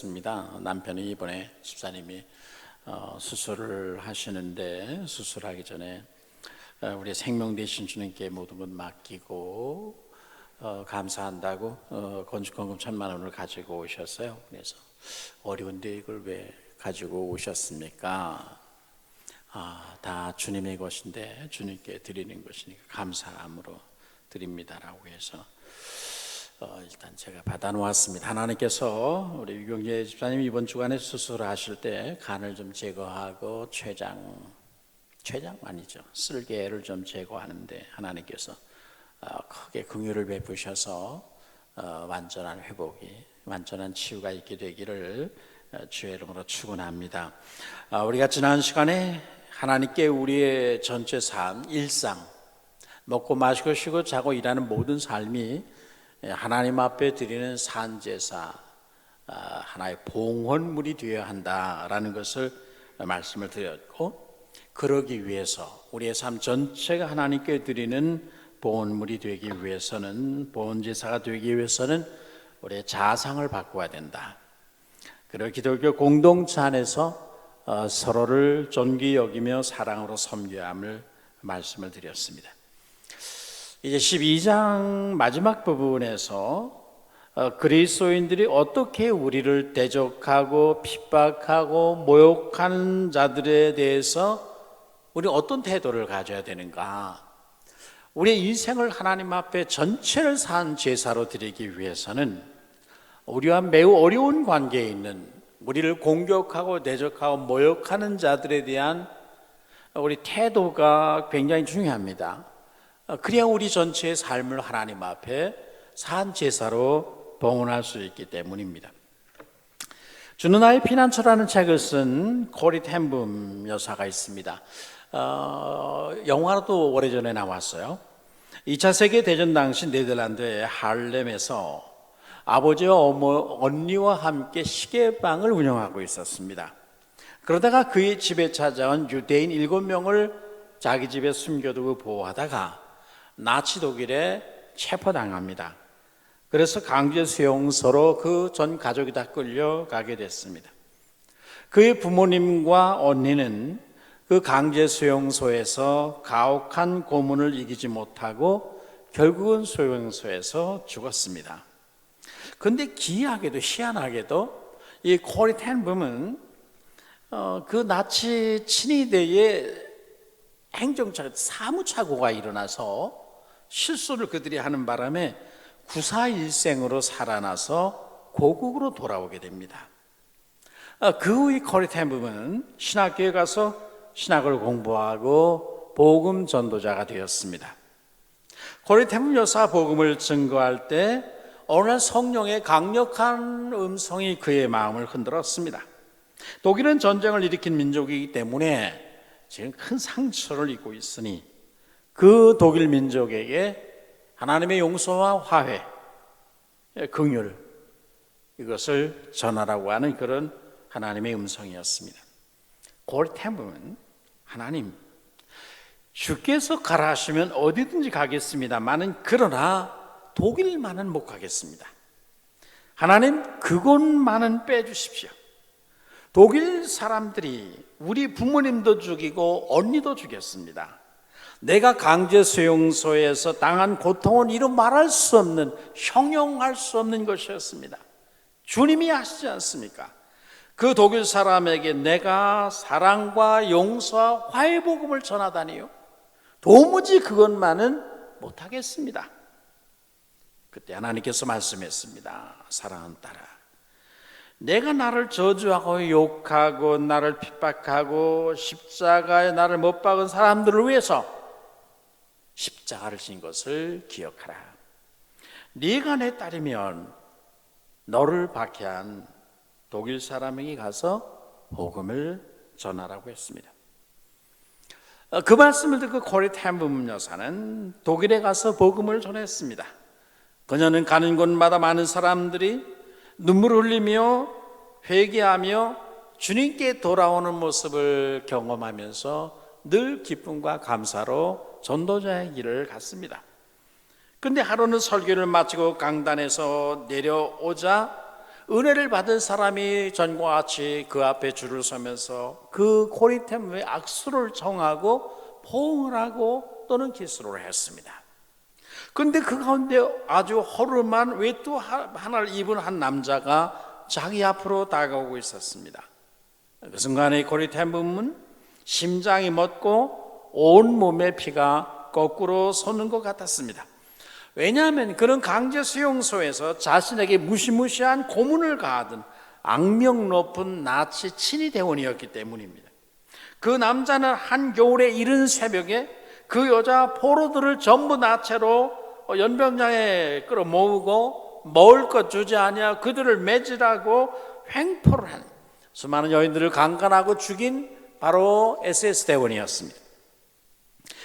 드렸습니다. 남편이 이번에 집사님이 수술을 하시는데 수술하기 전에 우리 생명 되신 주님께 모든 것 맡기고 감사한다고 건축헌금 1,000만 원을 가지고 오셨어요. 그래서 어려운데 이걸 왜 가지고 오셨습니까? 다 주님의 것인데 주님께 드리는 것이니까 감사함으로 드립니다라고 해서 일단 제가 받아놓았습니다. 하나님께서 우리 유경재 집사님이 이번 주간에 수술하실 때 간을 좀 제거하고 췌장 아니죠, 쓸개를 좀 제거하는데 하나님께서 크게 긍휼을 베푸셔서 완전한 회복이, 완전한 치유가 있게 되기를 주의 이름으로 축원합니다. 우리가 지난 시간에 하나님께 우리의 전체 삶, 일상, 먹고 마시고 쉬고 자고 일하는 모든 삶이 하나님 앞에 드리는 산제사, 하나의 봉헌물이 되어야 한다라는 것을 말씀을 드렸고, 그러기 위해서 우리의 삶 전체가 하나님께 드리는 봉헌물이 되기 위해서는, 봉헌제사가 되기 위해서는 우리의 자상을 바꿔야 된다. 그리고 기독교 공동체 안에서 서로를 존귀 여기며 사랑으로 섬겨야 함을 말씀을 드렸습니다. 이제 12장 마지막 부분에서 그리스도인들이 어떻게 우리를 대적하고 핍박하고 모욕하는 자들에 대해서 우리는 어떤 태도를 가져야 되는가, 우리의 인생을 하나님 앞에 전체를 산 제사로 드리기 위해서는 우리와 매우 어려운 관계에 있는, 우리를 공격하고 대적하고 모욕하는 자들에 대한 우리 태도가 굉장히 중요합니다. 그래야 우리 전체의 삶을 하나님 앞에 산 제사로 봉헌할 수 있기 때문입니다. 주는 나의 피난처라는 책을 쓴 코리 텐붐 여사가 있습니다. 영화도 오래전에 나왔어요. 2차 세계대전 당시 네덜란드의 할렘에서 아버지와 언니와 함께 시계방을 운영하고 있었습니다. 그러다가 그의 집에 찾아온 유대인 7명을 자기 집에 숨겨두고 보호하다가 나치 독일에 체포당합니다. 그래서 강제 수용소로 그 전 가족이 다 끌려가게 됐습니다. 그의 부모님과 언니는 그 강제 수용소에서 가혹한 고문을 이기지 못하고 결국은 수용소에서 죽었습니다. 그런데 기이하게도 희한하게도 이 코리 텐붐은 그 나치 친위대의 행정차 사무착오가 일어나서 실수를 그들이 하는 바람에 구사일생으로 살아나서 고국으로 돌아오게 됩니다. 그 후에 코리 텐붐은 신학교에 가서 신학을 공부하고 복음 전도자가 되었습니다. 코리 텐붐 여사 복음을 증거할 때 어느 날 성령의 강력한 음성이 그의 마음을 흔들었습니다. 독일은 전쟁을 일으킨 민족이기 때문에 지금 큰 상처를 입고 있으니 그 독일 민족에게 하나님의 용서와 화해, 긍휼, 이것을 전하라고 하는 그런 하나님의 음성이었습니다. 코리 텐붐은 하나님, 주께서 가라 하시면 어디든지 가겠습니다만은 그러나 독일만은 못 가겠습니다. 하나님, 그곳만은 빼주십시오. 독일 사람들이 우리 부모님도 죽이고 언니도 죽였습니다. 내가 강제 수용소에서 당한 고통은 이루 말할 수 없는, 형용할 수 없는 것이었습니다. 주님이 아시지 않습니까? 그 독일 사람에게 내가 사랑과 용서와 화해 복음을 전하다니요, 도무지 그것만은 못하겠습니다. 그때 하나님께서 말씀했습니다. 사랑하는 딸아, 내가 나를 저주하고 욕하고 나를 핍박하고 십자가에 나를 못 박은 사람들을 위해서 십자가를 진 것을 기억하라. 네가 내 딸이면 너를 박해한 독일 사람에게 가서 복음을 전하라고 했습니다. 그 말씀을 듣고 코리 텐붐 여사는 독일에 가서 복음을 전했습니다. 그녀는 가는 곳마다 많은 사람들이 눈물을 흘리며 회개하며 주님께 돌아오는 모습을 경험하면서 늘 기쁨과 감사로 전도자의 길을 갔습니다. 그런데 하루는 설교를 마치고 강단에서 내려오자 은혜를 받은 사람이 전과 같이 그 앞에 줄을 서면서 그 고리템에 악수를 청하고 포옹을 하고 또는 키스를 했습니다. 그런데 그 가운데 아주 허름한 외투 하나를 입은 한 남자가 자기 앞으로 다가오고 있었습니다. 그 순간에 고리템은 심장이 멎고 온 몸의 피가 거꾸로 솟는 것 같았습니다. 왜냐하면 그는 강제 수용소에서 자신에게 무시무시한 고문을 가하던 악명 높은 나치 친위 대원이었기 때문입니다. 그 남자는 한겨울의 이른 새벽에 그 여자 포로들을 전부 나체로 연병장에 끌어모으고 먹을 것 주지 아니하 그들을 매질하고 횡포를 하는 수많은 여인들을 강간하고 죽인 바로 SS 대원이었습니다.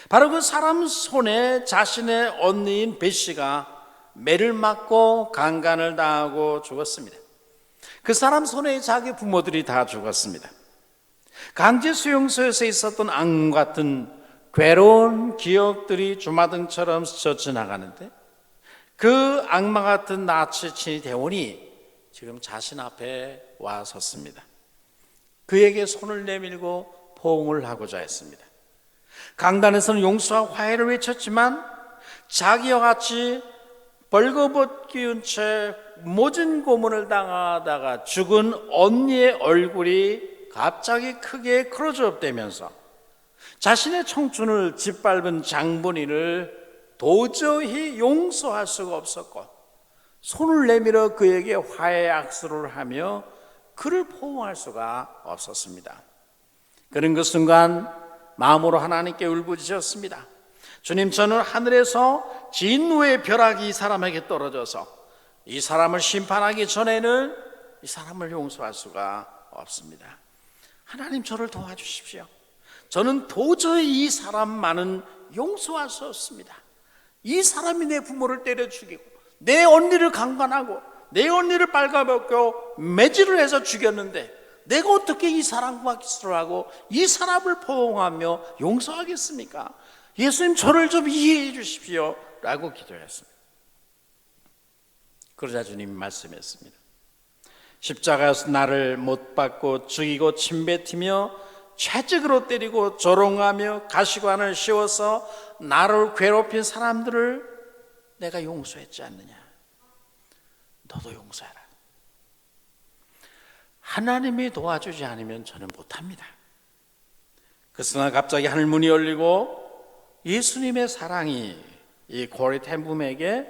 바로 그 사람 손에 자신의 언니인 베시가 매를 맞고 강간을 당하고 죽었습니다. 그 사람 손에 자기 부모들이 다 죽었습니다. 강제 수용소에서 있었던 악몽 같은 괴로운 기억들이 주마등처럼 스쳐 지나가는데 그 악마 같은 나치 친위 대원이 지금 자신 앞에 와 섰습니다. 그에게 손을 내밀고 포옹을 하고자 했습니다. 강단에서는 용서와 화해를 외쳤지만 자기와 같이 벌거벗기운 채 모진 고문을 당하다가 죽은 언니의 얼굴이 갑자기 크게 클로즈업 되면서 자신의 청춘을 짓밟은 장본인을 도저히 용서할 수가 없었고 손을 내밀어 그에게 화해 악수를 하며 그를 포옹할 수가 없었습니다. 그는 그 순간 마음으로 하나님께 울부짖었습니다. 주님, 저는 하늘에서 진노의 벼락이 이 사람에게 떨어져서 이 사람을 심판하기 전에는 이 사람을 용서할 수가 없습니다. 하나님, 저를 도와주십시오. 저는 도저히 이 사람만은 용서할 수 없습니다. 이 사람이 내 부모를 때려 죽이고 내 언니를 강간하고 내 언니를 빨가벗겨 매질을 해서 죽였는데 내가 어떻게 이 사람과 키스를 하고 이 사람을 포옹하며 용서하겠습니까? 예수님, 저를 좀 이해해 주십시오 라고 기도했습니다. 그러자 주님이 말씀했습니다. 십자가에서 나를 못 박고 죽이고 침뱉으며 채찍으로 때리고 조롱하며 가시관을 씌워서 나를 괴롭힌 사람들을 내가 용서했지 않느냐? 너도 용서해라. 하나님이 도와주지 않으면 저는 못합니다. 그 순간 갑자기 하늘 문이 열리고 예수님의 사랑이 이 고리템붐에게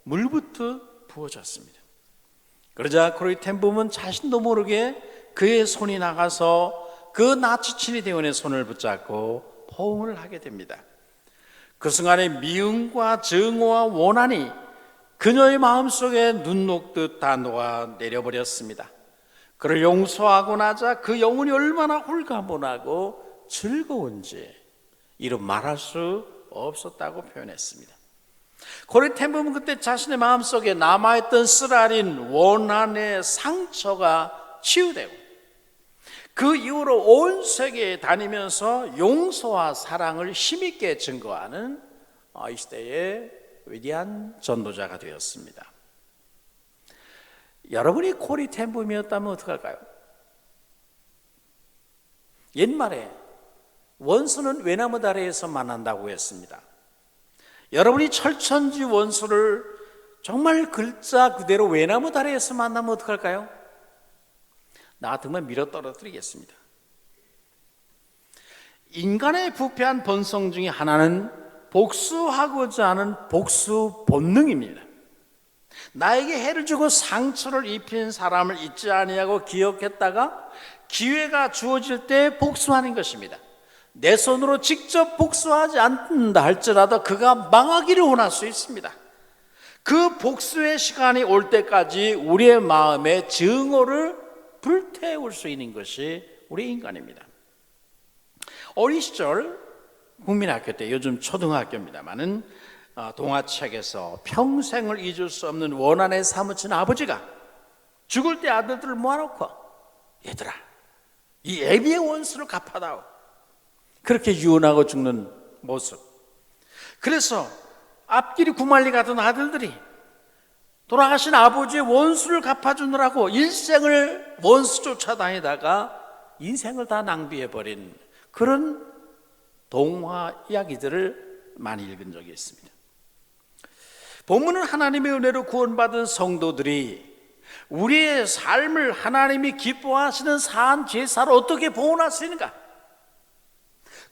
물부터 부어졌습니다. 그러자 고리템붐은 자신도 모르게 그의 손이 나가서 그 나치 친위 대원의 손을 붙잡고 포옹을 하게 됩니다. 그 순간에 미움과 증오와 원한이 그녀의 마음속에 눈 녹듯 다 녹아 내려버렸습니다. 그를 용서하고 나자 그 영혼이 얼마나 홀가분하고 즐거운지 이루 말할 수 없었다고 표현했습니다. 고리템붐은 그때 자신의 마음속에 남아있던 쓰라린 원한의 상처가 치유되고 그 이후로 온 세계에 다니면서 용서와 사랑을 힘있게 증거하는 이 시대의 위대한 전도자가 되었습니다. 여러분이 고리템붐이었다면 어떡할까요? 옛말에 원수는 외나무 다리에서 만난다고 했습니다. 여러분이 철천지 원수를 정말 글자 그대로 외나무 다리에서 만나면 어떡할까요? 나 같으면 밀어 떨어뜨리겠습니다. 인간의 부패한 본성 중에 하나는 복수하고자 하는 복수 본능입니다. 나에게 해를 주고 상처를 입힌 사람을 잊지 아니하고 기억했다가 기회가 주어질 때 복수하는 것입니다. 내 손으로 직접 복수하지 않는다 할지라도 그가 망하기를 원할 수 있습니다. 그 복수의 시간이 올 때까지 우리의 마음에 증오를 불태울 수 있는 것이 우리 인간입니다. 어린 시절 국민학교 때, 요즘 초등학교입니다만은 동화책에서 평생을 잊을 수 없는 원한에 사무친 아버지가 죽을 때 아들들을 모아놓고 얘들아, 이 애비의 원수를 갚아다오, 그렇게 유언하고 죽는 모습. 그래서 앞길이 구말리 가던 아들들이 돌아가신 아버지의 원수를 갚아주느라고 일생을 원수 쫓아다니다가 인생을 다 낭비해버린 그런 동화 이야기들을 많이 읽은 적이 있습니다. 본문은 하나님의 은혜로 구원받은 성도들이 우리의 삶을 하나님이 기뻐하시는 사한 제사로 어떻게 보존할 수 있는가?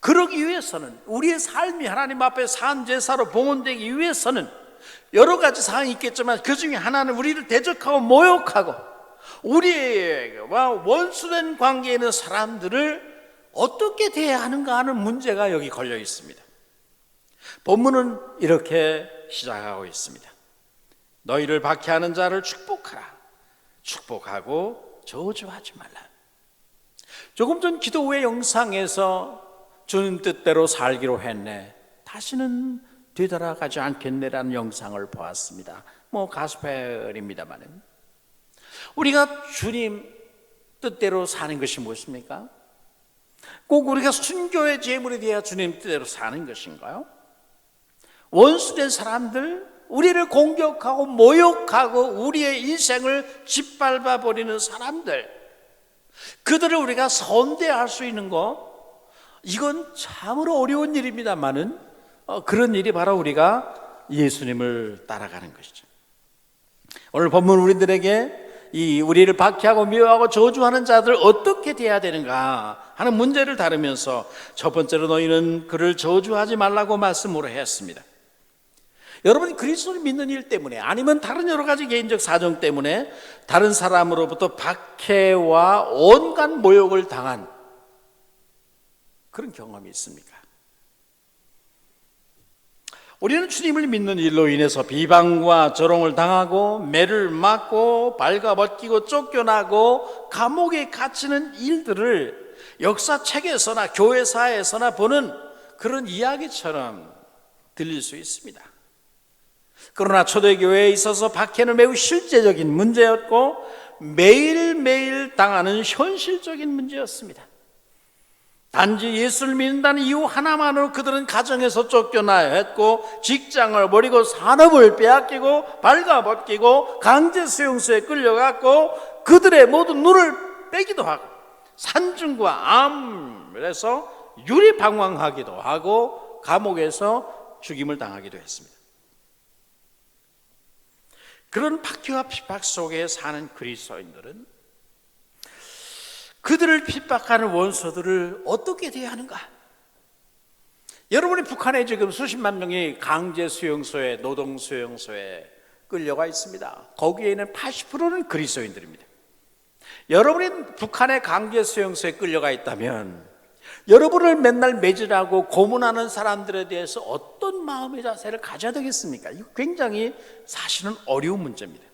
그러기 위해서는, 우리의 삶이 하나님 앞에 사한 제사로 봉헌되기 위해서는 여러 가지 사항이 있겠지만 그 중에 하나는 우리를 대적하고 모욕하고 우리와 원수된 관계에 있는 사람들을 어떻게 대해야 하는가 하는 문제가 여기 걸려 있습니다. 본문은 이렇게 시작하고 있습니다. 너희를 박해하는 자를 축복하라. 축복하고 저주하지 말라. 조금 전 기도 후의 영상에서 주님 뜻대로 살기로 했네, 다시는 되돌아가지 않겠네라는 영상을 보았습니다. 가스펠입니다만은 우리가 주님 뜻대로 사는 것이 무엇입니까? 꼭 우리가 순교의 제물에 대해 주님 뜻대로 사는 것인가요? 원수된 사람들, 우리를 공격하고 모욕하고 우리의 인생을 짓밟아 버리는 사람들, 그들을 우리가 선대할 수 있는 것, 이건 참으로 어려운 일입니다만은 그런 일이 바로 우리가 예수님을 따라가는 것이죠. 오늘 본문 우리들에게 이 우리를 박해하고 미워하고 저주하는 자들 어떻게 대해야 되는가 하는 문제를 다루면서 첫 번째로 너희는 그를 저주하지 말라고 말씀으로 했습니다. 여러분이 그리스도를 믿는 일 때문에 아니면 다른 여러 가지 개인적 사정 때문에 다른 사람으로부터 박해와 온갖 모욕을 당한 그런 경험이 있습니까? 우리는 주님을 믿는 일로 인해서 비방과 조롱을 당하고 매를 맞고 발가벗기고 쫓겨나고 감옥에 갇히는 일들을 역사책에서나 교회사에서나 보는 그런 이야기처럼 들릴 수 있습니다. 그러나 초대교회에 있어서 박해는 매우 실제적인 문제였고 매일매일 당하는 현실적인 문제였습니다. 단지 예수를 믿는다는 이유 하나만으로 그들은 가정에서 쫓겨나야 했고 직장을 버리고 산업을 빼앗기고 발가벗기고 강제 수용소에 끌려갔고 그들의 모든 눈을 빼기도 하고 산중과 암에서 유리방황하기도 하고 감옥에서 죽임을 당하기도 했습니다. 그런 박해와 핍박 속에 사는 그리스도인들은 그들을 핍박하는 원수들을 어떻게 대하는가? 여러분이 북한에 지금 수십만 명이 강제 수용소에, 노동 수용소에 끌려가 있습니다. 거기에 있는 80%는 그리스도인들입니다. 여러분이 북한의 강제 수용소에 끌려가 있다면 여러분을 맨날 매질하고 고문하는 사람들에 대해서 어떤 마음의 자세를 가져야 되겠습니까? 이거 굉장히 사실은 어려운 문제입니다.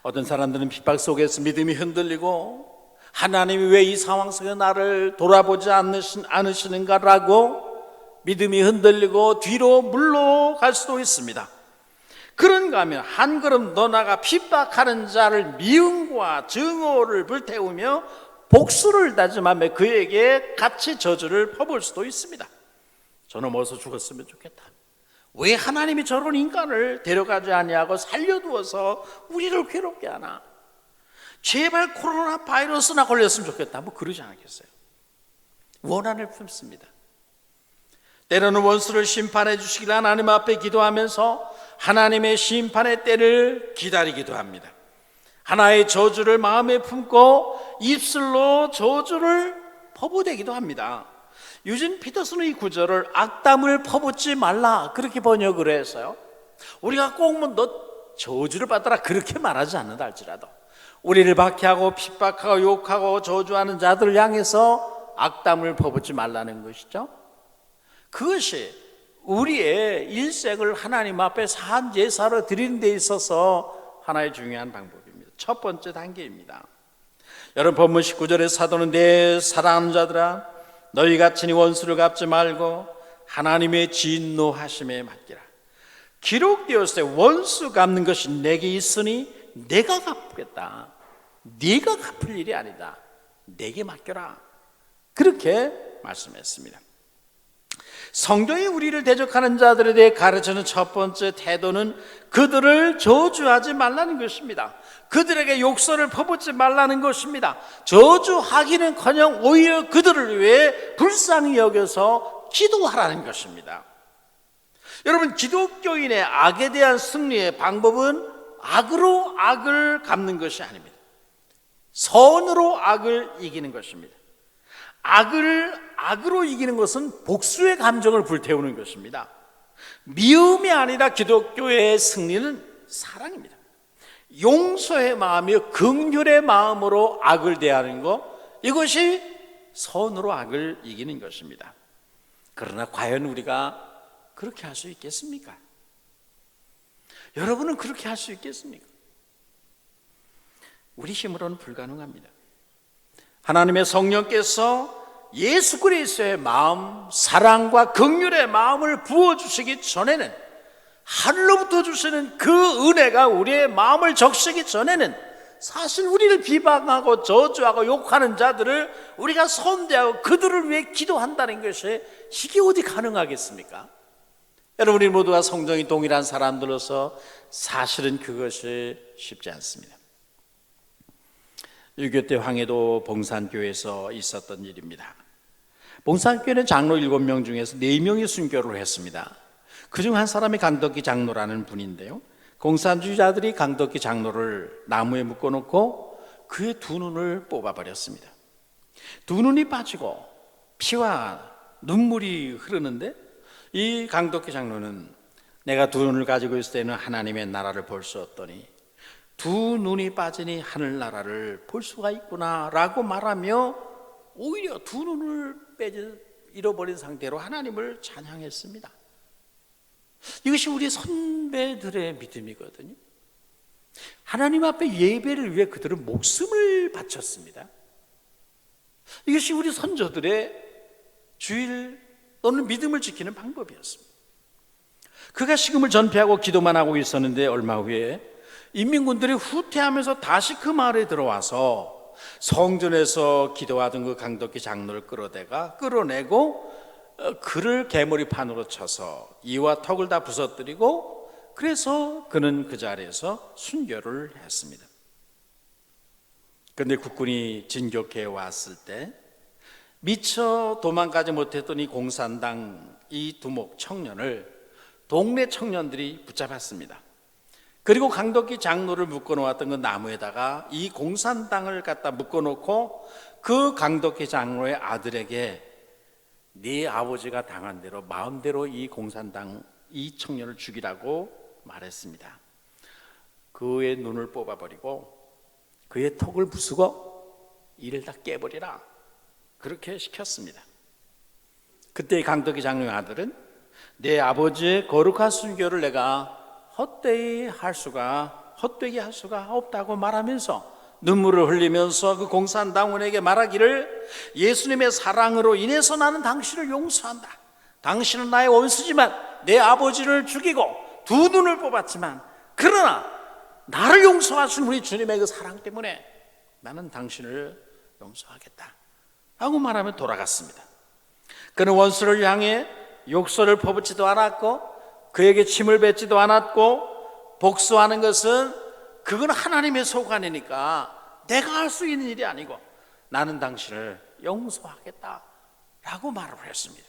어떤 사람들은 핍박 속에서 믿음이 흔들리고 하나님이 왜 이 상황 속에 나를 돌아보지 않으시는가라고 믿음이 흔들리고 뒤로 물러갈 수도 있습니다. 그런가 하면 한 걸음 더 나아가 핍박하는 자를 미움과 증오를 불태우며 복수를 다짐하며 그에게 같이 저주를 퍼부을 수도 있습니다. 저는 어서 죽었으면 좋겠다. 왜 하나님이 저런 인간을 데려가지 아니하고 살려두어서 우리를 괴롭게 하나? 제발 코로나 바이러스나 걸렸으면 좋겠다. 그러지 않겠어요? 원한을 품습니다. 때로는 원수를 심판해 주시길 하나님 앞에 기도하면서 하나님의 심판의 때를 기다리기도 합니다. 하나의 저주를 마음에 품고 입술로 저주를 퍼부대기도 합니다. 유진 피터슨은 이 구절을 악담을 퍼붓지 말라 그렇게 번역을 했어요. 우리가 꼭 너 저주를 받아라 그렇게 말하지 않는다 할지라도 우리를 박해하고 핍박하고 욕하고 저주하는 자들을 향해서 악담을 퍼붓지 말라는 것이죠. 그것이 우리의 일생을 하나님 앞에 사한 제사로 드리는 데 있어서 하나의 중요한 방법입니다. 첫 번째 단계입니다. 여러분 본문 19절에 사도는 내 사랑하는 자들아 너희가 친히 원수를 갚지 말고 하나님의 진노하심에 맡기라. 기록되었을 때 원수 갚는 것이 내게 있으니 내가 갚겠다. 네가 갚을 일이 아니다. 내게 맡겨라. 그렇게 말씀했습니다. 성경이 우리를 대적하는 자들에 대해 가르치는 첫 번째 태도는 그들을 저주하지 말라는 것입니다. 그들에게 욕설을 퍼붓지 말라는 것입니다. 저주하기는커녕 오히려 그들을 위해 불쌍히 여겨서 기도하라는 것입니다. 여러분, 기독교인의 악에 대한 승리의 방법은 악으로 악을 갚는 것이 아닙니다. 선으로 악을 이기는 것입니다. 악을 악으로 이기는 것은 복수의 감정을 불태우는 것입니다. 미움이 아니라 기독교의 승리는 사랑입니다. 용서의 마음이요 긍휼의 마음으로 악을 대하는 것, 이것이 선으로 악을 이기는 것입니다. 그러나 과연 우리가 그렇게 할 수 있겠습니까? 여러분은 그렇게 할 수 있겠습니까? 우리 힘으로는 불가능합니다. 하나님의 성령께서 예수 그리스도의 마음, 사랑과 긍휼의 마음을 부어주시기 전에는, 하늘로부터 주시는 그 은혜가 우리의 마음을 적시기 전에는 사실 우리를 비방하고 저주하고 욕하는 자들을 우리가 선대하고 그들을 위해 기도한다는 것이 이게 어디 가능하겠습니까? 여러분, 우리 모두가 성정이 동일한 사람들로서 사실은 그것이 쉽지 않습니다. 6.25 때 황해도 봉산교회에서 있었던 일입니다. 봉산교회는 장로 7명 중에서 4명이 순교를 했습니다. 그중 한 사람이 강덕기 장로라는 분인데요, 공산주의자들이 강덕기 장로를 나무에 묶어놓고 그의 두 눈을 뽑아버렸습니다. 두 눈이 빠지고 피와 눈물이 흐르는데, 이 강덕기 장로는 내가 두 눈을 가지고 있을 때는 하나님의 나라를 볼 수 없더니 두 눈이 빠지니 하늘나라를 볼 수가 있구나 라고 말하며 오히려 두 눈을 잃어버린 상태로 하나님을 찬양했습니다. 이것이 우리 선배들의 믿음이거든요. 하나님 앞에 예배를 위해 그들은 목숨을 바쳤습니다. 이것이 우리 선조들의 주일 또는 믿음을 지키는 방법이었습니다. 그가 식음을 전폐하고 기도만 하고 있었는데 얼마 후에 인민군들이 후퇴하면서 다시 그 마을에 들어와서 성전에서 기도하던 그 강덕기 장로를 끌어내고 그를 개머리판으로 쳐서 이와 턱을 다 부서뜨리고, 그래서 그는 그 자리에서 순교를 했습니다. 그런데 국군이 진격해 왔을 때 미처 도망가지 못했던 이 공산당 이 두목 청년을 동네 청년들이 붙잡았습니다. 그리고 강덕기 장로를 묶어놓았던 그 나무에다가 이 공산당을 갖다 묶어놓고 그 강덕기 장로의 아들에게 네 아버지가 당한 대로 마음대로 이 공산당 이 청년을 죽이라고 말했습니다. 그의 눈을 뽑아버리고 그의 턱을 부수고 이를 다 깨버리라, 그렇게 시켰습니다. 그때 강덕기 장로의 아들은 내 아버지의 거룩한 순교를 내가 헛되게 할 수가 없다고 말하면서 눈물을 흘리면서 그 공산당원에게 말하기를, 예수님의 사랑으로 인해서 나는 당신을 용서한다. 당신은 나의 원수지만 내 아버지를 죽이고 두 눈을 뽑았지만, 그러나 나를 용서하신 우리 주님의 그 사랑 때문에 나는 당신을 용서하겠다 라고 말하며 돌아갔습니다. 그는 원수를 향해 욕설을 퍼붓지도 않았고 그에게 침을 뱉지도 않았고, 복수하는 것은 그건 하나님의 소관이니까 내가 할 수 있는 일이 아니고 나는 당신을 용서하겠다 라고 말을 했습니다.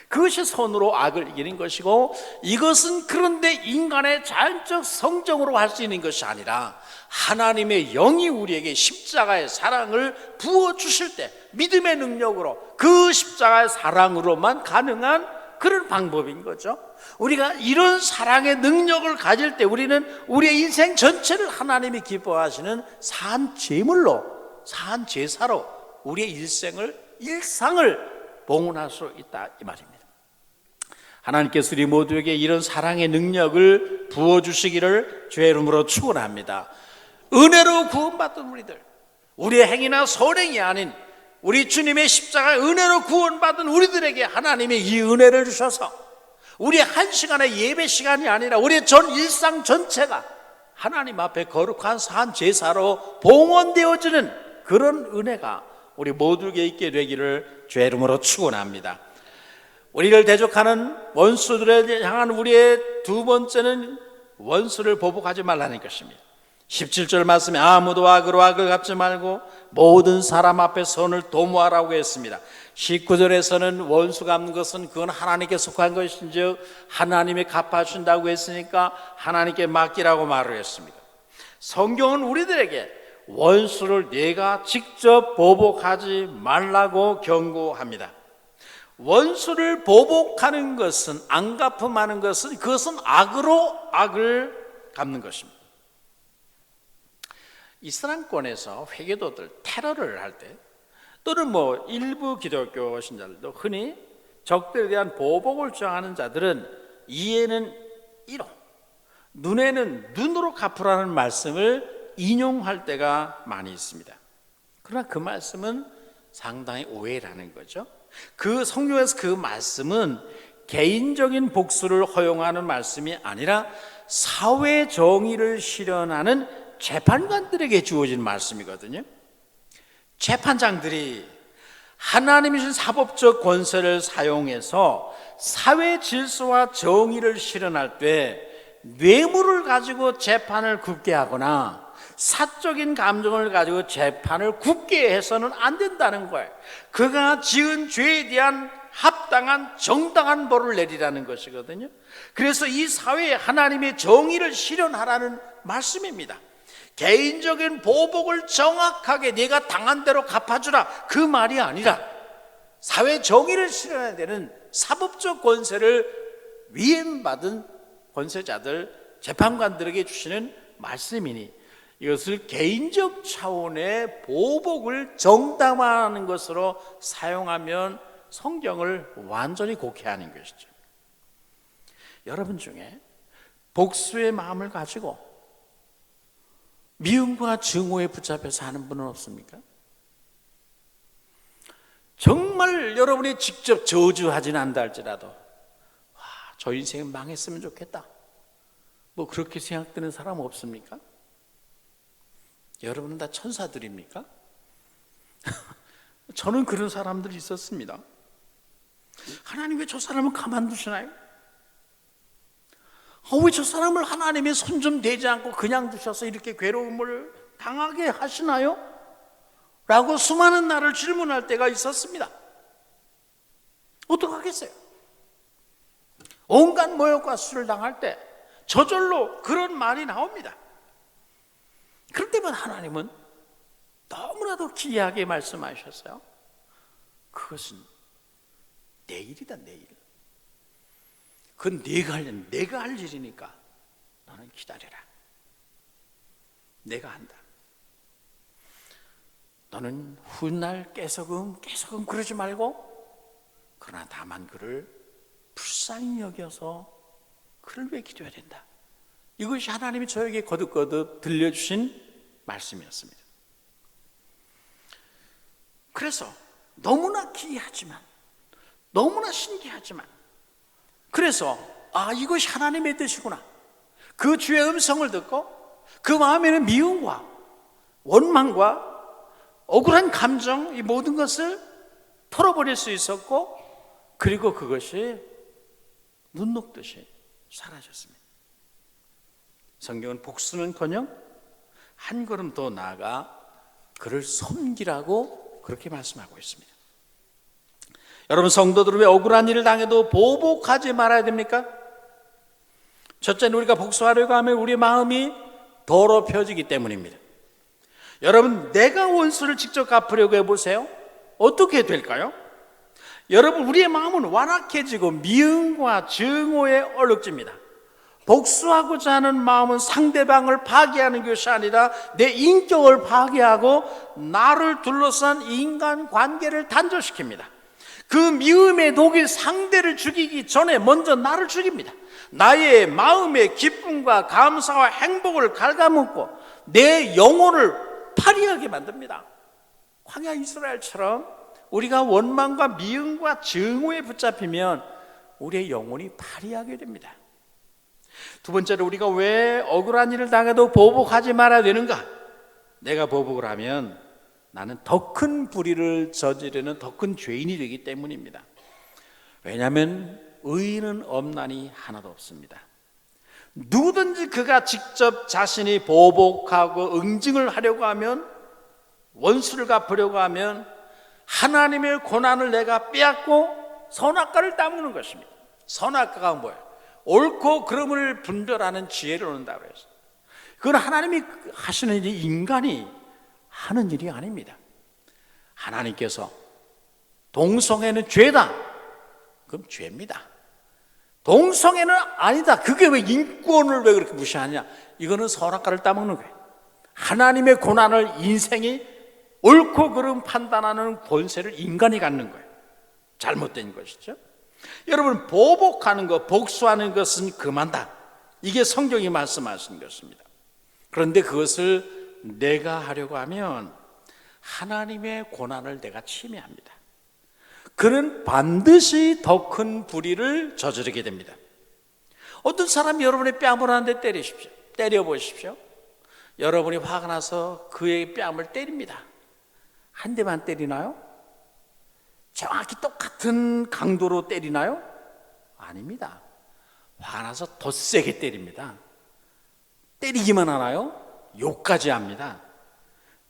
그것이 선으로 악을 이기는 것이고, 이것은 그런데 인간의 자연적 성정으로 할 수 있는 것이 아니라 하나님의 영이 우리에게 십자가의 사랑을 부어주실 때 믿음의 능력으로, 그 십자가의 사랑으로만 가능한 그런 방법인 거죠. 우리가 이런 사랑의 능력을 가질 때 우리는 우리의 인생 전체를 하나님이 기뻐하시는 산 제물로, 산 제사로 우리의 일상을 봉헌할 수 있다, 이 말입니다. 하나님께서 우리 모두에게 이런 사랑의 능력을 부어주시기를 주의 이름으로 축원합니다. 은혜로 구원받던 우리들, 우리의 행위나 선행이 아닌 우리 주님의 십자가 은혜로 구원받은 우리들에게 하나님이 이 은혜를 주셔서 우리의 한 시간의 예배 시간이 아니라 우리의 전 일상 전체가 하나님 앞에 거룩한 산 제사로 봉헌되어지는 그런 은혜가 우리 모두에게 있게 되기를 주의 이름으로 축원합니다. 우리를 대적하는 원수들에 향한 우리의 두 번째는 원수를 보복하지 말라는 것입니다. 17절 말씀에 아무도 악으로 악을 갚지 말고 모든 사람 앞에 선을 도모하라고 했습니다. 19절에서는 원수 갚는 것은 그건 하나님께 속한 것인즉 하나님이 갚아준다고 했으니까 하나님께 맡기라고 말을 했습니다. 성경은 우리들에게 원수를 내가 직접 보복하지 말라고 경고합니다. 원수를 보복하는 것은, 안 갚음하는 것은, 그것은 악으로 악을 갚는 것입니다. 이슬람권에서 회계도들 테러를 할 때, 또는 일부 기독교 신자들도 흔히 적들에 대한 보복을 주장하는 자들은 이에는 이로, 눈에는 눈으로 갚으라는 말씀을 인용할 때가 많이 있습니다. 그러나 그 말씀은 상당히 오해라는 거죠. 그 성경에서 그 말씀은 개인적인 복수를 허용하는 말씀이 아니라 사회 정의를 실현하는 재판관들에게 주어진 말씀이거든요. 재판장들이 하나님이 주신 사법적 권세를 사용해서 사회 질서와 정의를 실현할 때 뇌물을 가지고 재판을 굽게 하거나 사적인 감정을 가지고 재판을 굽게 해서는 안 된다는 거예요. 그가 지은 죄에 대한 합당한 정당한 벌을 내리라는 것이거든요. 그래서 이 사회에 하나님의 정의를 실현하라는 말씀입니다. 개인적인 보복을 정확하게 네가 당한 대로 갚아주라, 그 말이 아니라 사회 정의를 실현해야 되는 사법적 권세를 위임받은 권세자들, 재판관들에게 주시는 말씀이니 이것을 개인적 차원의 보복을 정당화하는 것으로 사용하면 성경을 완전히 곡해하는 것이죠. 여러분 중에 복수의 마음을 가지고 미움과 증오에 붙잡혀 사는 분은 없습니까? 정말 여러분이 직접 저주하지는 않다 할지라도 저 인생은 망했으면 좋겠다, 그렇게 생각되는 사람 없습니까? 여러분은 다 천사들입니까? 저는 그런 사람들이 있었습니다. 하나님 왜 저 사람을 가만두시나요? 왜 저 사람을 하나님의 손 좀 대지 않고 그냥 두셔서 이렇게 괴로움을 당하게 하시나요? 라고 수많은 날을 질문할 때가 있었습니다. 어떡하겠어요? 온갖 모욕과 수를 당할 때 저절로 그런 말이 나옵니다. 그럴 때만 하나님은 너무나도 기이하게 말씀하셨어요. 그것은 내일이다, 내일. 그건 내가 할 일이니까 너는 기다려라. 내가 한다. 너는 훗날 깨소금 그러지 말고, 그러나 다만 그를 불쌍히 여겨서 그를 왜 기도해야 된다. 이것이 하나님이 저에게 거듭거듭 들려주신 말씀이었습니다. 그래서 너무나 기이하지만, 너무나 신기하지만, 그래서 이것이 하나님의 뜻이구나, 그 주의 음성을 듣고 그 마음에는 미움과 원망과 억울한 감정, 이 모든 것을 털어버릴 수 있었고, 그리고 그것이 눈 녹듯이 사라졌습니다. 성경은 복수는커녕 한 걸음 더 나아가 그를 섬기라고 그렇게 말씀하고 있습니다. 여러분, 성도들은 왜 억울한 일을 당해도 보복하지 말아야 됩니까? 첫째는 우리가 복수하려고 하면 우리의 마음이 더럽혀지기 때문입니다. 여러분, 내가 원수를 직접 갚으려고 해보세요. 어떻게 될까요? 여러분, 우리의 마음은 완악해지고 미움과 증오에 얼룩집니다. 복수하고자 하는 마음은 상대방을 파괴하는 것이 아니라 내 인격을 파괴하고 나를 둘러싼 인간관계를 단절시킵니다. 그 미움의 독이 상대를 죽이기 전에 먼저 나를 죽입니다. 나의 마음의 기쁨과 감사와 행복을 갉아먹고 내 영혼을 파리하게 만듭니다. 광야 이스라엘처럼 우리가 원망과 미움과 증오에 붙잡히면 우리의 영혼이 파리하게 됩니다. 두 번째로, 우리가 왜 억울한 일을 당해도 보복하지 말아야 되는가? 내가 보복을 하면 나는 더 큰 불의를 저지르는 더 큰 죄인이 되기 때문입니다. 왜냐하면 의인은 없나니 하나도 없습니다. 누구든지 그가 직접 자신이 보복하고 응징을 하려고 하면, 원수를 갚으려고 하면 하나님의 고난을 내가 빼앗고 선악과를 따먹는 것입니다. 선악과가 뭐예요? 옳고 그름을 분별하는 지혜를 얻는다고 해서, 그건 하나님이 하시는 일이 인간이 하는 일이 아닙니다. 하나님께서 동성애는 죄다, 그럼 죄입니다. 동성애는 아니다, 그게 왜 인권을 왜 그렇게 무시하냐? 이거는 선악과를 따먹는 거예요. 하나님의 고난을, 인생이 옳고 그름 판단하는 권세를 인간이 갖는 거예요. 잘못된 것이죠. 여러분, 보복하는 것, 복수하는 것은 금한다, 이게 성경이 말씀하신 것입니다. 그런데 그것을 내가 하려고 하면 하나님의 고난을 내가 침해합니다. 그는 반드시 더 큰 불의를 저지르게 됩니다. 어떤 사람이 여러분의 뺨을 한 대 때리십시오. 때려보십시오. 여러분이 화가 나서 그의 뺨을 때립니다. 한 대만 때리나요? 정확히 똑같은 강도로 때리나요? 아닙니다. 화나서 더 세게 때립니다. 때리기만 하나요? 욕까지 합니다.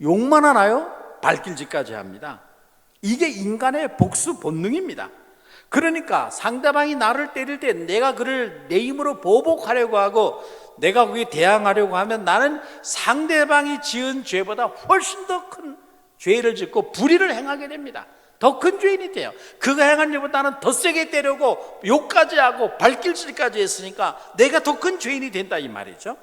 욕만 하나요? 발길질까지 합니다. 이게 인간의 복수 본능입니다. 그러니까 상대방이 나를 때릴 때 내가 그를 내 힘으로 보복하려고 하고 내가 거기에 대항하려고 하면 나는 상대방이 지은 죄보다 훨씬 더 큰 죄를 짓고 불의를 행하게 됩니다. 더 큰 죄인이 돼요. 그가 행한 죄보다는 더 세게 때리고 욕까지 하고 발길질까지 했으니까 내가 더 큰 죄인이 된다, 이 말이죠.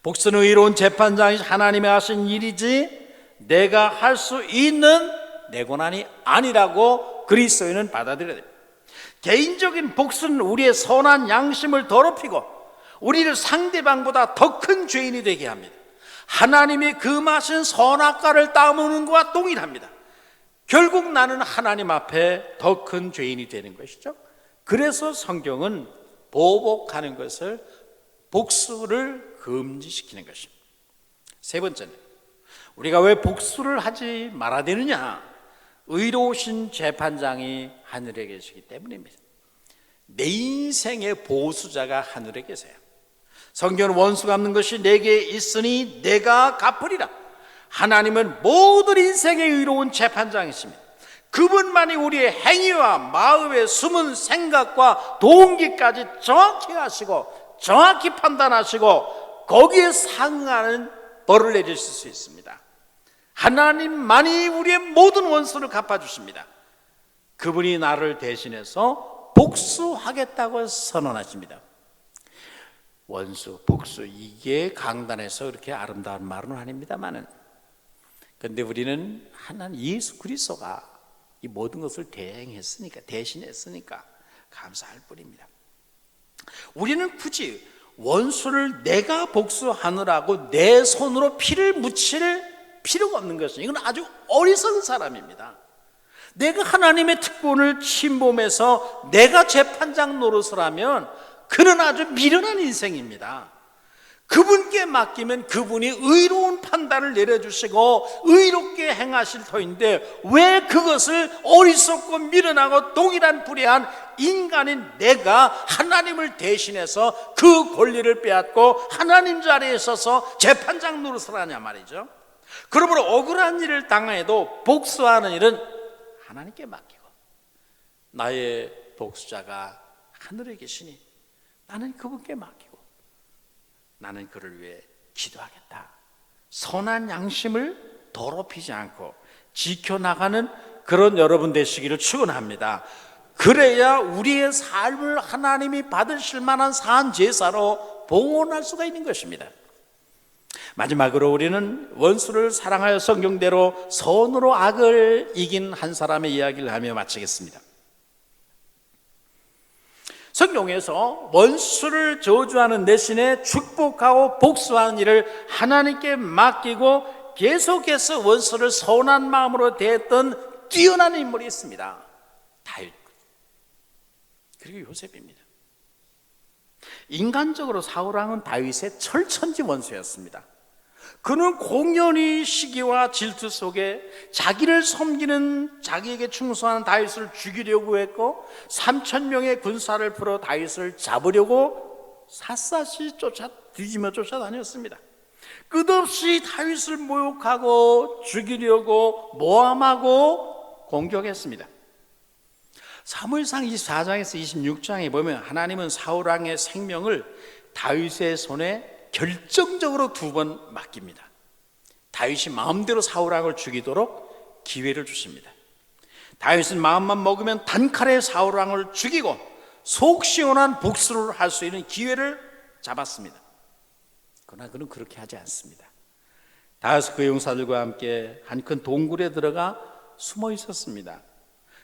복수는 의로운 재판장이 하나님이 하신 일이지 내가 할 수 있는 내 고난이 아니라고 그리스도인은 받아들여야 됩니다. 개인적인 복수는 우리의 선한 양심을 더럽히고 우리를 상대방보다 더 큰 죄인이 되게 합니다. 하나님이 금하신 선악과를 따먹는 것과 동일합니다. 결국 나는 하나님 앞에 더 큰 죄인이 되는 것이죠. 그래서 성경은 보복하는 것을, 복수를 금지시키는 것입니다. 세 번째는 우리가 왜 복수를 하지 말아야 되느냐? 의로우신 재판장이 하늘에 계시기 때문입니다. 내 인생의 보수자가 하늘에 계세요. 성경은 원수 갚는 것이 내게 있으니 내가 갚으리라. 하나님은 모든 인생의 의로운 재판장이십니다. 그분만이 우리의 행위와 마음의 숨은 생각과 동기까지 정확히 하시고 정확히 판단하시고 거기에 상응하는 벌을 내리실 수 있습니다. 하나님만이 우리의 모든 원수를 갚아주십니다. 그분이 나를 대신해서 복수하겠다고 선언하십니다. 원수, 복수, 이게 강단에서 그렇게 아름다운 말은 아닙니다만은, 그런데 우리는 하나님 예수 그리스도가 이 모든 것을 대행했으니까, 대신했으니까 감사할 뿐입니다. 우리는 굳이 원수를 내가 복수하느라고 내 손으로 피를 묻힐 필요가 없는 것은, 이건 아주 어리석은 사람입니다. 내가 하나님의 특권을 침범해서 내가 재판장 노릇을 하면 그는 아주 미련한 인생입니다. 그분께 맡기면 그분이 의로운 판단을 내려주시고 의롭게 행하실 터인데, 왜 그것을 어리석고 미련하고 동일한 불의한 인간인 내가 하나님을 대신해서 그 권리를 빼앗고 하나님 자리에 서서 재판장 노릇을 하냐 말이죠. 그러므로 억울한 일을 당해도 복수하는 일은 하나님께 맡기고, 나의 복수자가 하늘에 계시니 나는 그분께 맡기고 나는 그를 위해 기도하겠다. 선한 양심을 더럽히지 않고 지켜나가는 그런 여러분 되시기를 축원합니다. 그래야 우리의 삶을 하나님이 받으실 만한 산 제사로 봉헌할 수가 있는 것입니다. 마지막으로 우리는 원수를 사랑하여 성경대로 선으로 악을 이긴 한 사람의 이야기를 하며 마치겠습니다. 성경에서 원수를 저주하는 대신에 축복하고 복수하는 일을 하나님께 맡기고 계속해서 원수를 선한 마음으로 대했던 뛰어난 인물이 있습니다. 다윗, 그리고 요셉입니다. 인간적으로 사울왕은 다윗의 철천지 원수였습니다. 그는 공연히 시기와 질투 속에 자기를 섬기는, 자기에게 충성하는 다윗을 죽이려고 했고 3,000명의 군사를 풀어 다윗을 잡으려고 샅샅이 뒤지며 쫓아다녔습니다. 끝없이 다윗을 모욕하고 죽이려고 모함하고 공격했습니다. 사무엘상 24장에서 26장에 보면 하나님은 사울 왕의 생명을 다윗의 손에 결정적으로 2번 맡깁니다. 다윗이 마음대로 사울 왕을 죽이도록 기회를 주십니다. 다윗은 마음만 먹으면 단칼에 사울 왕을 죽이고 속 시원한 복수를 할 수 있는 기회를 잡았습니다. 그러나 그는 그렇게 하지 않습니다. 다윗은 그의 용사들과 함께 한 큰 동굴에 들어가 숨어 있었습니다.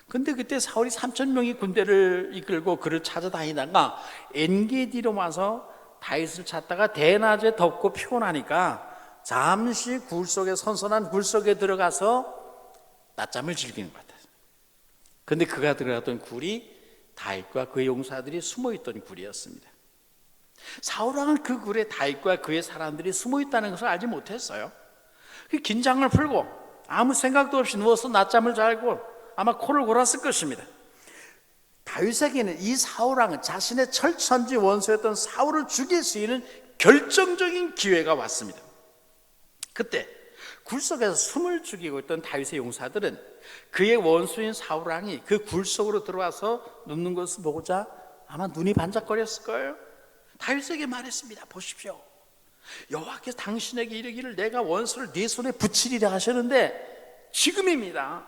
근데 그때 사울이 3,000명의 군대를 이끌고 그를 찾아다니다가 엔게디로 와서 다윗을 찾다가 대낮에 덥고 피곤하니까 잠시 굴 속에, 선선한 굴 속에 들어가서 낮잠을 즐기는 것 같아요. 근데 그가 들어갔던 굴이 다윗과 그의 용사들이 숨어있던 굴이었습니다. 사울왕은 그 굴에 다윗과 그의 사람들이 숨어있다는 것을 알지 못했어요. 긴장을 풀고 아무 생각도 없이 누워서 낮잠을 자고 아마 코를 골았을 것입니다. 다윗에게는 이 사울왕은 자신의 철천지 원수였던 사울을 죽일 수 있는 결정적인 기회가 왔습니다. 그때 굴 속에서 숨을 죽이고 있던 다윗의 용사들은 그의 원수인 사울왕이 그 굴 속으로 들어와서 눕는 것을 보고자 아마 눈이 반짝거렸을 거예요. 다윗에게 말했습니다. 보십시오, 여호와께서 당신에게 이르기를 내가 원수를 네 손에 붙이리라 하셨는데 지금입니다.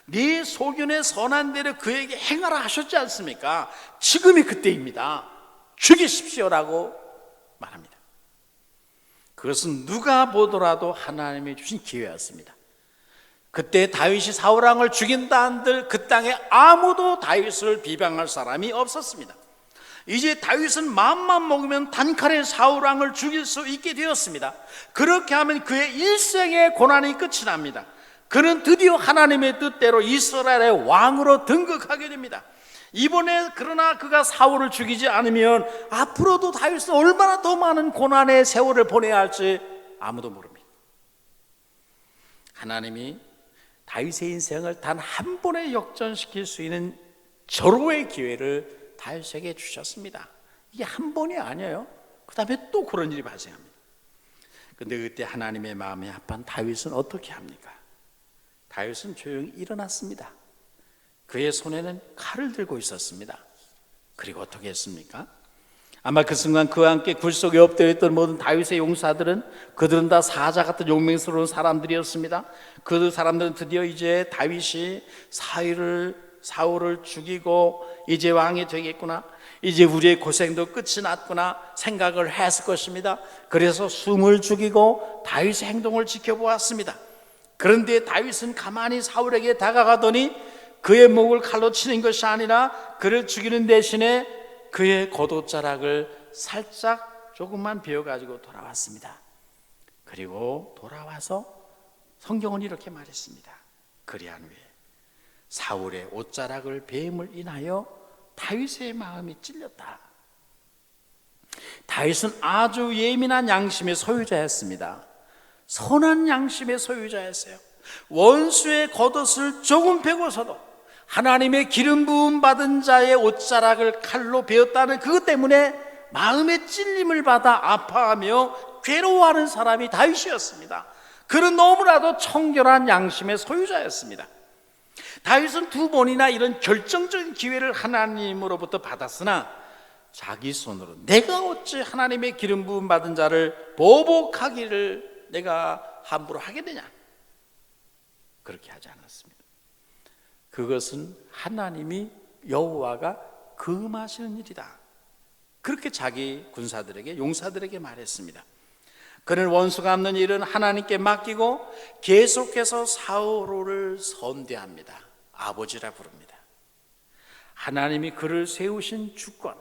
네 소견의 선한 대로 그에게 행하라 하셨지 않습니까? 지금이 그때입니다. 죽이십시오라고 말합니다. 그것은 누가 보더라도 하나님이 주신 기회였습니다. 그때 다윗이 사울왕을 죽인다 한들 그 땅에 아무도 다윗을 비방할 사람이 없었습니다. 이제 다윗은 마음만 먹으면 단칼에 사울왕을 죽일 수 있게 되었습니다. 그렇게 하면 그의 일생의 고난이 끝이 납니다. 그는 드디어 하나님의 뜻대로 이스라엘의 왕으로 등극하게 됩니다. 이번에 그러나 그가 사울을 죽이지 않으면 앞으로도 다윗은 얼마나 더 많은 고난의 세월을 보내야 할지 아무도 모릅니다. 하나님이 다윗의 인생을 단 한 번에 역전시킬 수 있는 절호의 기회를 다윗에게 주셨습니다. 이게 한 번이 아니에요. 그 다음에 또 그런 일이 발생합니다. 그런데 그때 하나님의 마음에 합한 다윗은 어떻게 합니까? 다윗은 조용히 일어났습니다. 그의 손에는 칼을 들고 있었습니다. 그리고 어떻게 했습니까? 아마 그 순간 그와 함께 굴 속에 엎드려 있던 모든 다윗의 용사들은 그들은 다 사자 같은 용맹스러운 사람들이었습니다. 그 사람들은 드디어 이제 다윗이 사울을 죽이고 이제 왕이 되겠구나, 이제 우리의 고생도 끝이 났구나 생각을 했을 것입니다. 그래서 숨을 죽이고 다윗의 행동을 지켜보았습니다. 그런데 다윗은 가만히 사울에게 다가가더니 그의 목을 칼로 치는 것이 아니라 그를 죽이는 대신에 그의 겉옷자락을 살짝 조금만 베어가지고 돌아왔습니다. 그리고 돌아와서 성경은 이렇게 말했습니다. 그리한 후에 사울의 옷자락을 베임을 인하여 다윗의 마음이 찔렸다. 다윗은 아주 예민한 양심의 소유자였습니다. 선한 양심의 소유자였어요. 원수의 겉옷을 조금 베고서도 하나님의 기름 부음 받은 자의 옷자락을 칼로 베었다는 그것 때문에 마음의 찔림을 받아 아파하며 괴로워하는 사람이 다윗이었습니다. 그는 너무나도 청결한 양심의 소유자였습니다. 다윗은 2번이나 이런 결정적인 기회를 하나님으로부터 받았으나 자기 손으로 내가 어찌 하나님의 기름 부음 받은 자를 보복하기를 내가 함부로 하게 되냐, 그렇게 하지 않았습니다. 그것은 하나님이 여호와가 금하시는 일이다, 그렇게 자기 군사들에게, 용사들에게 말했습니다. 그는 원수가 없는 일은 하나님께 맡기고 계속해서 사울을 선대합니다. 아버지라 부릅니다. 하나님이 그를 세우신 주권,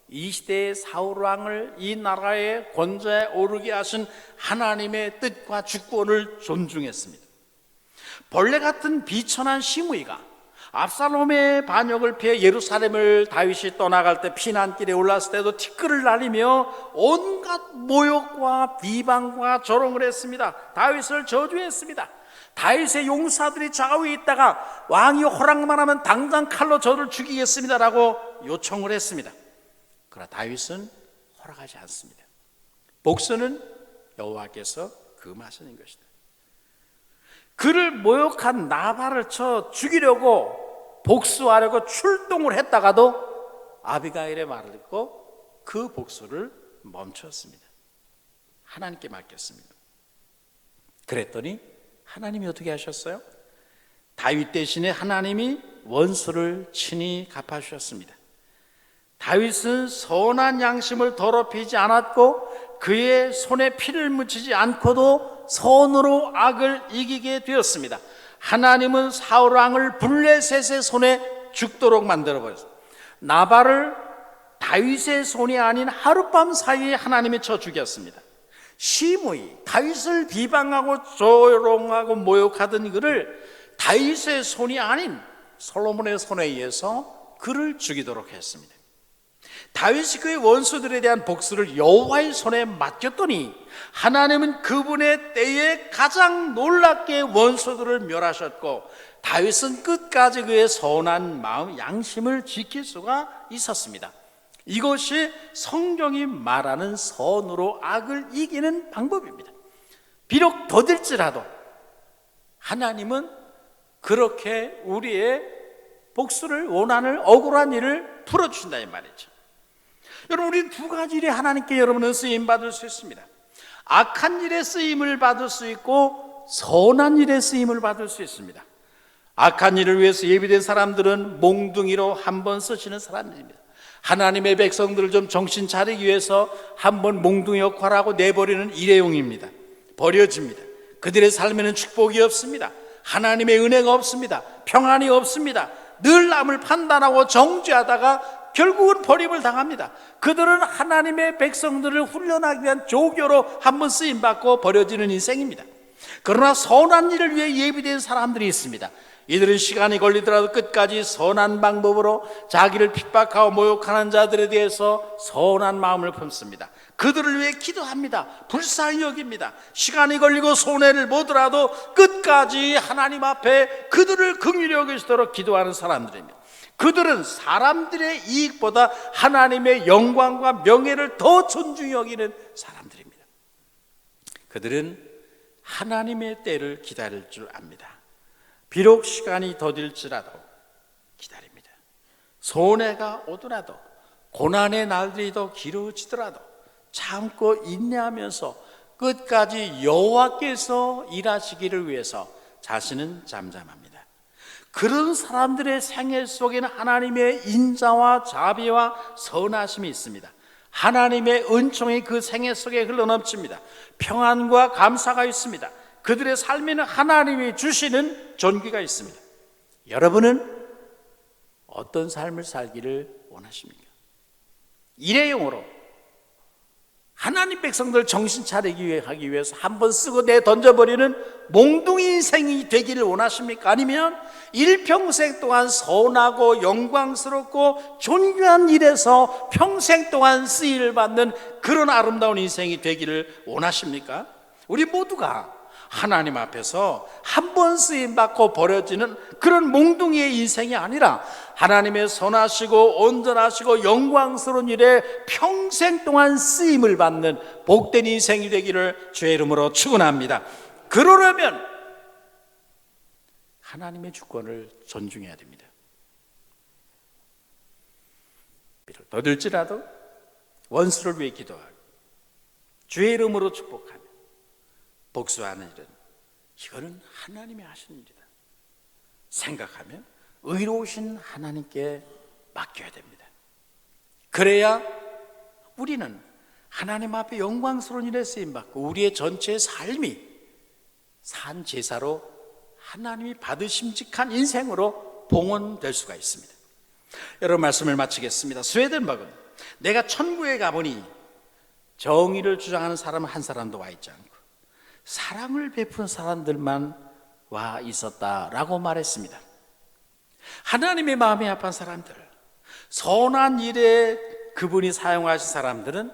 이 시대의 사울왕을 이 나라의 권좌에 오르게 하신 하나님의 뜻과 주권을 존중했습니다. 벌레 같은 비천한 시므이가 압살롬의 반역을 피해 예루살렘을 다윗이 떠나갈 때 피난길에 올랐을 때도 티끌을 날리며 온갖 모욕과 비방과 조롱을 했습니다. 다윗을 저주했습니다. 다윗의 용사들이 좌우에 있다가 왕이 허락만 하면 당장 칼로 저를 죽이겠습니다라고 요청을 했습니다. 그러나 다윗은 허락하지 않습니다. 복수는 여호와께서 금하시는 것이다. 그를 모욕한 나발을 쳐 죽이려고 복수하려고 출동을 했다가도 아비가일의 말을 듣고 그 복수를 멈췄습니다. 하나님께 맡겼습니다. 그랬더니 하나님이 어떻게 하셨어요? 다윗 대신에 하나님이 원수를 친히 갚아주셨습니다. 다윗은 선한 양심을 더럽히지 않았고 그의 손에 피를 묻히지 않고도 선으로 악을 이기게 되었습니다. 하나님은 사울 왕을 블레셋의 손에 죽도록 만들어버렸습니다. 나발을 다윗의 손이 아닌 하룻밤 사이에 하나님이 쳐 죽였습니다. 시므이 다윗을 비방하고 조롱하고 모욕하던 그를 다윗의 손이 아닌 솔로몬의 손에 의해서 그를 죽이도록 했습니다. 다윗이 그의 원수들에 대한 복수를 여호와의 손에 맡겼더니 하나님은 그분의 때에 가장 놀랍게 원수들을 멸하셨고 다윗은 끝까지 그의 선한 마음 양심을 지킬 수가 있었습니다. 이것이 성경이 말하는 선으로 악을 이기는 방법입니다. 비록 더딜지라도 하나님은 그렇게 우리의 복수를 원한을 억울한 일을 풀어주신다 이 말이죠. 여러분, 우리는 두 가지 일에 하나님께 여러분은 쓰임받을 수 있습니다. 악한 일에 쓰임을 받을 수 있고 선한 일에 쓰임을 받을 수 있습니다. 악한 일을 위해서 예비된 사람들은 몽둥이로 한번 쓰시는 사람들입니다. 하나님의 백성들을 좀 정신 차리기 위해서 한번 몽둥이 역할하고 내버리는 일회용입니다. 버려집니다. 그들의 삶에는 축복이 없습니다. 하나님의 은혜가 없습니다. 평안이 없습니다. 늘 남을 판단하고 정죄하다가 결국은 버림을 당합니다. 그들은 하나님의 백성들을 훈련하기 위한 조교로 한번 쓰임받고 버려지는 인생입니다. 그러나 선한 일을 위해 예비된 사람들이 있습니다. 이들은 시간이 걸리더라도 끝까지 선한 방법으로 자기를 핍박하고 모욕하는 자들에 대해서 선한 마음을 품습니다. 그들을 위해 기도합니다. 불쌍히 여깁니다. 시간이 걸리고 손해를 보더라도 끝까지 하나님 앞에 그들을 긍휼히 여기시도록 기도하는 사람들입니다. 그들은 사람들의 이익보다 하나님의 영광과 명예를 더 존중히 여기는 사람들입니다. 그들은 하나님의 때를 기다릴 줄 압니다. 비록 시간이 더딜지라도 기다립니다. 손해가 오더라도 고난의 날들이 더 길어지더라도 참고 인내하면서 끝까지 여호와께서 일하시기를 위해서 자신은 잠잠합니다. 그런 사람들의 생애 속에는 하나님의 인자와 자비와 선하심이 있습니다. 하나님의 은총이 그 생애 속에 흘러넘칩니다. 평안과 감사가 있습니다. 그들의 삶에는 하나님이 주시는 존귀가 있습니다. 여러분은 어떤 삶을 살기를 원하십니까? 일회용으로 하나님 백성들 정신 차리기 하기 위해서 한번 쓰고 내 던져버리는 몽둥이 인생이 되기를 원하십니까? 아니면 일평생 동안 선하고 영광스럽고 존귀한 일에서 평생 동안 쓰임을 받는 그런 아름다운 인생이 되기를 원하십니까? 우리 모두가 하나님 앞에서 한 번 쓰임받고 버려지는 그런 몽둥이의 인생이 아니라 하나님의 선하시고 온전하시고 영광스러운 일에 평생 동안 쓰임을 받는 복된 인생이 되기를 주의 이름으로 축원합니다. 그러려면 하나님의 주권을 존중해야 됩니다. 비록 더딜지라도 원수를 위해 기도하고 주의 이름으로 축복하며 복수하는 일은 이거는 하나님이 하시는 일이다 생각하면 의로우신 하나님께 맡겨야 됩니다. 그래야 우리는 하나님 앞에 영광스러운 일에 쓰임받고 우리의 전체 삶이 산 제사로 하나님이 받으심직한 인생으로 봉헌될 수가 있습니다. 여러분, 말씀을 마치겠습니다. 스웨덴버그는 내가 천국에 가보니 정의를 주장하는 사람은 한 사람도 와 있지 않고 사랑을 베푸는 사람들만 와 있었다라고 말했습니다. 하나님의 마음이 아픈 사람들, 선한 일에 그분이 사용하신 사람들은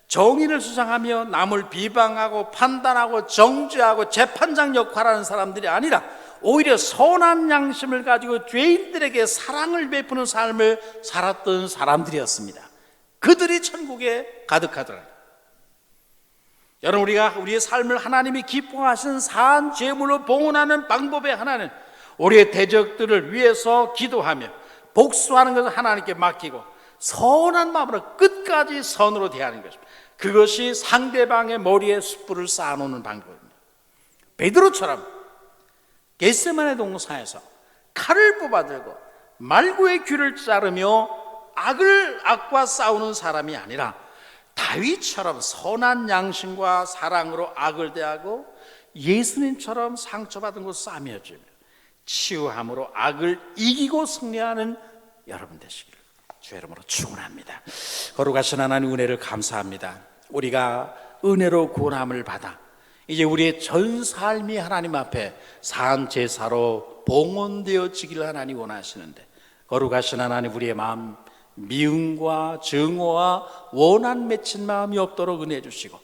정의를 주장하며 남을 비방하고 판단하고 정죄하고 재판장 역할하는 사람들이 아니라 오히려 선한 양심을 가지고 죄인들에게 사랑을 베푸는 삶을 살았던 사람들이었습니다. 그들이 천국에 가득하더라고요. 여러분, 우리가 우리의 삶을 하나님이 기뻐하시는 산 제물로 봉헌하는 방법의 하나는 우리의 대적들을 위해서 기도하며 복수하는 것을 하나님께 맡기고 선한 마음으로 끝까지 선으로 대하는 것입니다. 그것이 상대방의 머리에 숯불을 쌓아놓는 방법입니다. 베드로처럼 겟세마네 동산에서 칼을 뽑아들고 말구의 귀를 자르며 악과 싸우는 사람이 아니라 다윗처럼 선한 양심과 사랑으로 악을 대하고 예수님처럼 상처받은 곳 싸매어주며 치유함으로 악을 이기고 승리하는 여러분 되시기를 주의 이름으로 축원합니다. 거룩하신 하나님 은혜를 감사합니다. 우리가 은혜로 구원함을 받아 이제 우리의 전 삶이 하나님 앞에 산 제사로 봉헌되어지기를 하나님 원하시는데, 거룩하신 하나님, 우리의 마음 미움과 증오와 원한 맺힌 마음이 없도록 은혜 주시고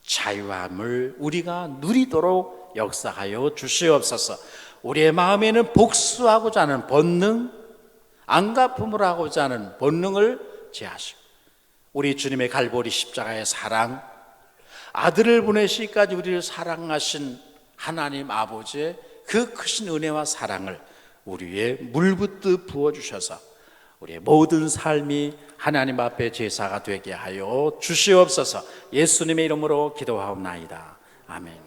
자유함을 우리가 누리도록 역사하여 주시옵소서. 우리의 마음에는 복수하고자 하는 본능, 안갚음을 하고자 하는 본능을 제하시고 우리 주님의 갈보리 십자가의 사랑, 아들을 보내시기까지 우리를 사랑하신 하나님 아버지의 그 크신 은혜와 사랑을 우리 위에 물붓듯 부어주셔서 우리의 모든 삶이 하나님 앞에 제사가 되게 하여 주시옵소서. 예수님의 이름으로 기도하옵나이다. 아멘.